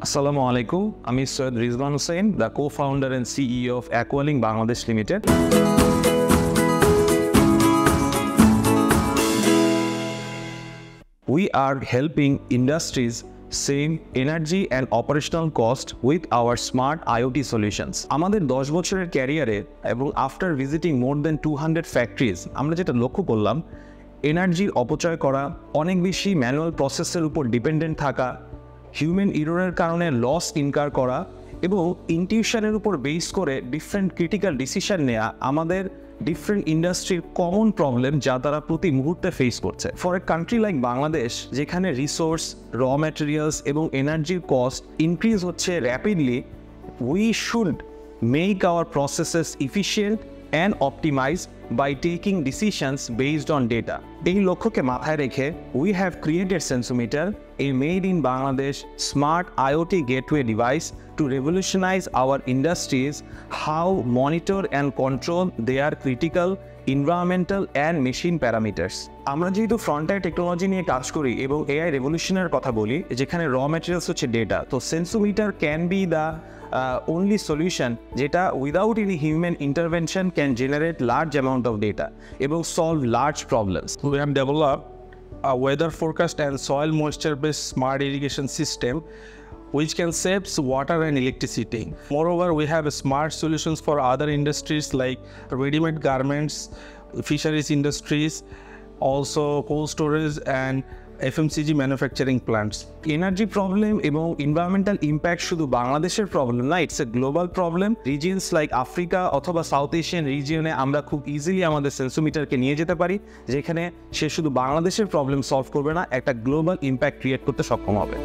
Assalamu alaikum. I'm Syed Rizwan Hussain, the co-founder and CEO of Aqualink Bangladesh Limited. We are helping industries save energy and operational cost with our smart IoT solutions. আমাদের 10 বছরের ক্যারিয়ারে এবং after visiting মোর দেন 200 factories আমরা যেটা লক্ষ্য করলাম, এনার্জির অপচয় করা, অনেক বেশি ম্যানুয়াল প্রসেসের উপর ডিপেন্ডেন্ট থাকা, হিউম্যান এররের কারণে লস ইনকার করা এবং ইনটিউশনের উপর বেস করে ডিফারেন্ট ক্রিটিক্যাল ডিসিশন নেওয়া আমাদের ডিফারেন্ট ইন্ডাস্ট্রির কমন প্রবলেম যা তারা প্রতি মুহূর্তে ফেস করছে। For a country like Bangladesh, যেখানে রিসোর্স, র ম্যাটেরিয়ালস এবং এনার্জির কস্ট ইনক্রিজ হচ্ছে rapidly, we should make our processes efficient and optimize by taking decisions based on data. এই লক্ষ্যকে মাথায় রেখে we have created Sensometer, a made in Bangladesh smart IoT gateway device to revolutionize our industries how monitor and control their critical environmental and machine parameters. আমরা যেহেতু frontier technology নিয়ে কাজ করি এবং এআই রেভলিউশনের কথা বলি, যেখানে র ম্যাটেরিয়ালস হচ্ছে ডেটা, তো সেন্সোমিটার can be the only solution যেটা without any human intervention can generate large amount of data এবং solve large problems. We have developed a weather forecast and soil moisture based smart irrigation system which can save water and electricity. Moreover, we have smart solutions for other industries like ready-made garments, fisheries industries, also cold storage and FMCG manufacturing plants. Energy problem এবং environmental impact শুধু বাংলাদেশের problem না, it's a global problem. Regions like Africa অথবা south Asian রিজিয়নে আমরা খুব easily আমাদের সেন্সোমিটারকে নিয়ে যেতে পারি, যেখানে সে শুধু বাংলাদেশের প্রবলেম সলভ করবে না, একটা গ্লোবাল ইম্প্যাক্ট ক্রিয়েট করতে সক্ষম হবে।